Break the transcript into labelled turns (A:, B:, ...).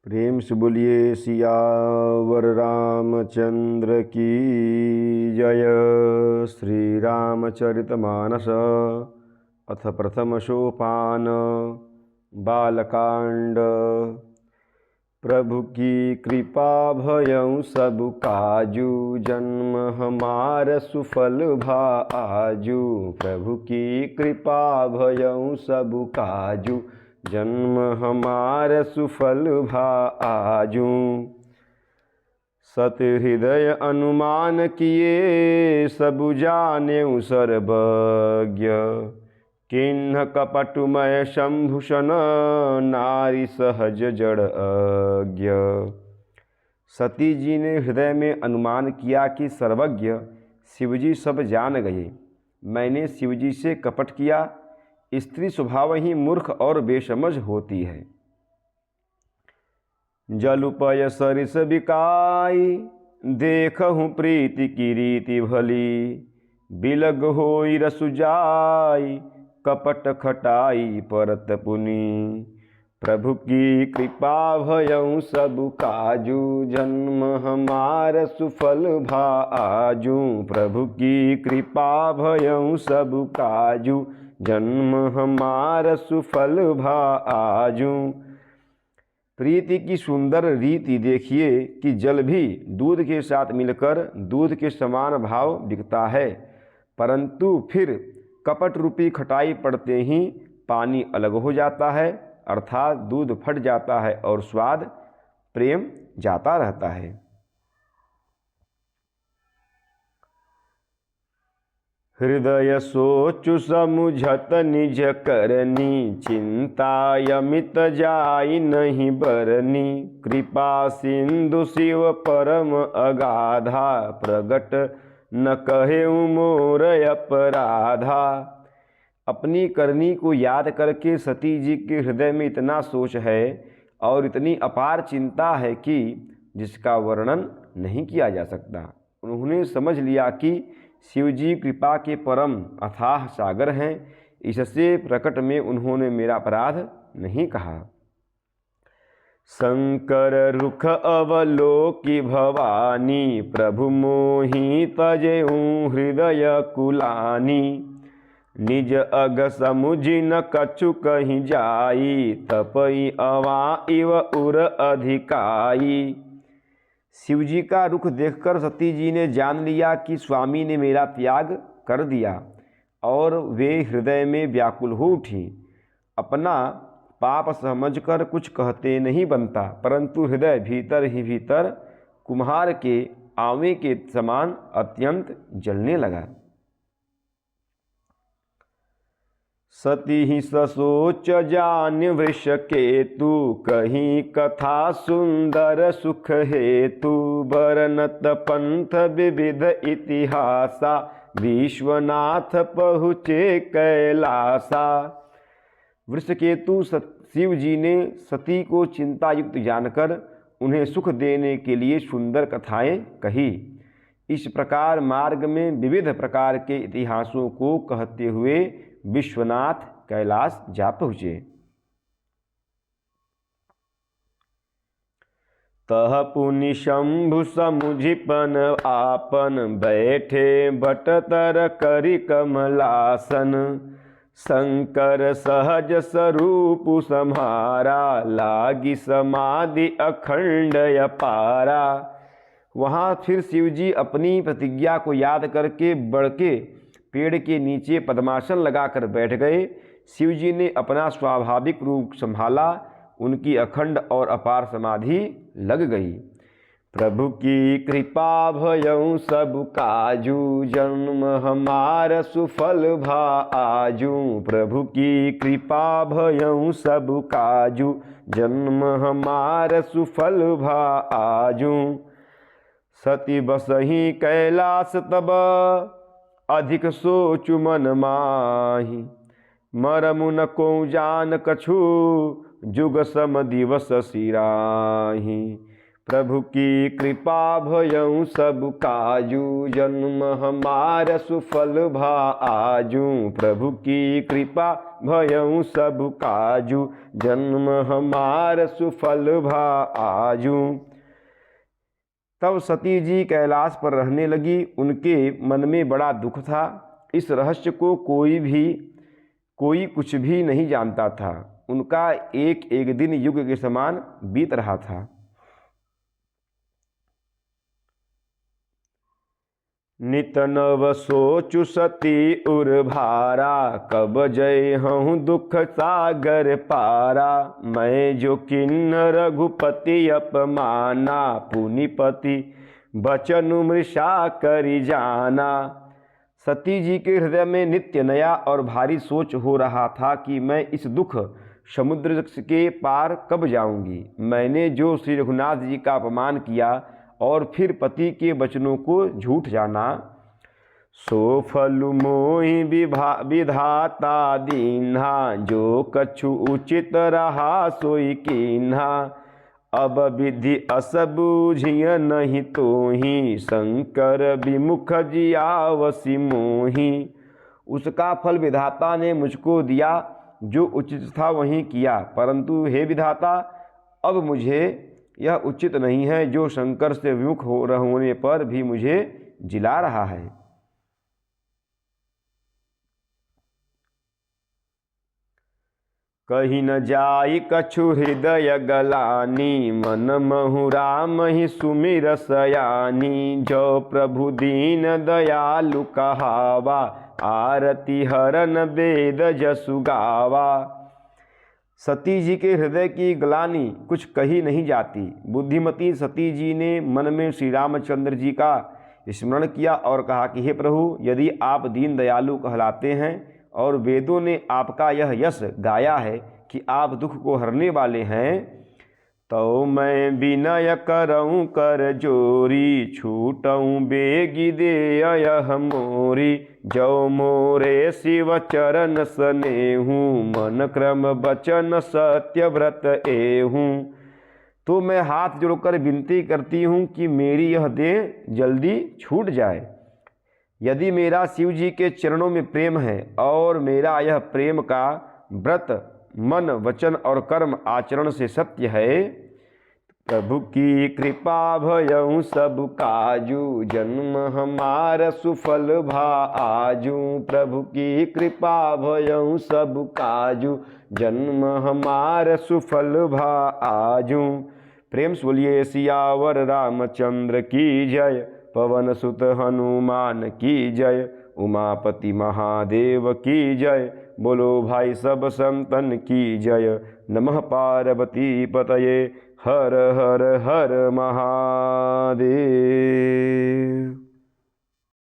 A: प्रेम से बोलिए सियावर रामचंद्र की जय। श्री रामचरितमानस अथ प्रथम सोपान बालकांड। प्रभु की कृपा भयं सब काजू, जन्म हमार सुफल भा आजू। प्रभु की कृपा भयं सब काजू, जन्म हमार सुफल भा आजू। सत हृदय अनुमान किए, सब जानेउ सर्वज्ञ। किन्ह कपटुमय शंभूषण, नारी सहज जड़ अज्ञ। सती जी ने हृदय में अनुमान किया कि सर्वज्ञ शिवजी सब जान गए। मैंने शिवजी से कपट किया। स्त्री स्वभाव ही मूर्ख और बेसमझ होती है। जलुपय सरिस बिकाई, देखहूँ प्रीति की रीति भली। बिलग होई रसु जाई, कपट खटाई परत पुनि। प्रभु की कृपा भयं सब काजू, जन्म हमार सुफल भा आजू। प्रभु की कृपा भयं सब काजू, जन्म हमार सुफल भा आजू। प्रीति की सुंदर रीति देखिए कि जल भी दूध के साथ मिलकर दूध के समान भाव बिकता है, परंतु फिर कपट रूपी खटाई पड़ते ही पानी अलग हो जाता है, अर्थात दूध फट जाता है और स्वाद प्रेम जाता रहता है। हृदय सोचु समुझत निज करनी, चिंता यमित जाई नहीं बरनी। कृपा सिंधु शिव परम अगाधा, प्रगट न कहे मोर अपराधा। अपनी करनी को याद करके सती जी के हृदय में इतना सोच है और इतनी अपार चिंता है कि जिसका वर्णन नहीं किया जा सकता। उन्होंने समझ लिया कि शिवजी कृपा के परम अथाह सागर हैं, इससे प्रकट में उन्होंने मेरा अपराध नहीं कहा। शंकर रुख अवलोकी भवानी, प्रभु मोहि तजेऊँ हृदय कुलानी। निज अग समुझि न कछु कहीं जाई, तपई अवा इव उर अधिकाई। शिवजी का रुख देखकर सती जी ने जान लिया कि स्वामी ने मेरा त्याग कर दिया और वे हृदय में व्याकुल हो उठी। अपना पाप समझकर कुछ कहते नहीं बनता, परंतु हृदय भीतर ही भीतर कुम्हार के आवे के समान अत्यंत जलने लगा। सती ही ससोच जान वृष केतु, कहीं कथा सुंदर सुख हेतु। बरनत पंथ विविध इतिहासा, विश्वनाथ पहुँचे कैलासा। वृषकेतु शिव जी ने सती को चिंता युक्त जानकर उन्हें सुख देने के लिए सुंदर कथाएं कही। इस प्रकार मार्ग में विविध प्रकार के इतिहासों को कहते हुए विश्वनाथ कैलाश जा पहुँचे। तह पुनि शंभु समुझिपन आपन, बैठे बटतर करि कमलासन। शंकर सहज स्वरूप सम्हारा, लागी समाधि अखंड अपारा। वहाँ फिर शिवजी अपनी प्रतिज्ञा को याद करके बढ़ के पेड़ के नीचे पद्मासन लगाकर बैठ गए। शिवजी ने अपना स्वाभाविक रूप संभाला, उनकी अखंड और अपार समाधि लग गई। प्रभु की कृपा भयं सब काजू, जन्म हमार सुफल भा आजू। प्रभु की कृपा भयं सब काजू, जन्म हमार सुफल भा आजू। सती बसही कैलास तब, अधिक सोचु मन माही। मरमु न को जान कछु, जुग सम दिवस सिराही। प्रभु की कृपा भयऊ सब काजू, जन्म हमार सुफल भा आजू। प्रभु की कृपा भयऊ सब काजू, जन्म हमार सुफल भा आजू। तब सती जी कैलाश पर रहने लगी। उनके मन में बड़ा दुख था। इस रहस्य को कोई कुछ भी नहीं जानता था। उनका एक एक दिन युग के समान बीत रहा था। नित नव सोचु सती उर भारा, कब जय हूँ दुख सागर पारा। मैं जो किन्न रघुपति अपमाना, पुनिपति बचनु मृषा करि जाना। सती जी के हृदय में नित्य नया और भारी सोच हो रहा था कि मैं इस दुख समुद्र के पार कब जाऊंगी। मैंने जो श्री रघुनाथ जी का अपमान किया और फिर पति के वचनों को झूठ जाना। सो फल मोहि विधाता दीन्हा, जो कछु उचित रहा सोई कीन्हा। अब विधि अस बूझिय नहीं तोहि, शंकर विमुख जियावसि मोहि। उसका फल विधाता ने मुझको दिया, जो उचित था वही किया, परंतु हे विधाता अब मुझे यह उचित नहीं है जो शंकर से विमुख होने पर भी मुझे जिला रहा है। कहीं न जाई कछु हृदय गलानी, मन महु राम ही सुमिर सयानी। जो प्रभु दीन दयालु कहावा, आरती हरन वेद जसु गावा। सती जी के हृदय की ग्लानि कुछ कही नहीं जाती। बुद्धिमती सती जी ने मन में श्री रामचंद्र जी का स्मरण किया और कहा कि हे प्रभु, यदि आप दीन दयालु कहलाते हैं और वेदों ने आपका यह यश गाया है कि आप दुख को हरने वाले हैं, तो मैं विनय करऊँ कर जोरी। छूटऊँ बेगी दे यह मोरी। जो मोरे शिव चरण स्नेहू, मन क्रम बचन सत्य व्रत एहूँ। तो मैं हाथ जोड़कर विनती करती हूँ कि मेरी यह देह जल्दी छूट जाए। यदि मेरा शिव जी के चरणों में प्रेम है और मेरा यह प्रेम का व्रत मन वचन और कर्म आचरण से सत्य है, प्रभु की कृपा भयऊ सब काजू, जन्म हमार सुफल भा आजू। प्रभु की कृपा भयऊ सब काजू, जन्म हमार सुफल भा आजू। प्रेम से बोलिए सियावर रामचंद्र की जय, पवन सुत हनुमान की जय, उमापति महादेव की जय। बोलो भाई सब संतन की जय। नमः पार्वती पतये, हर हर हर महादेव।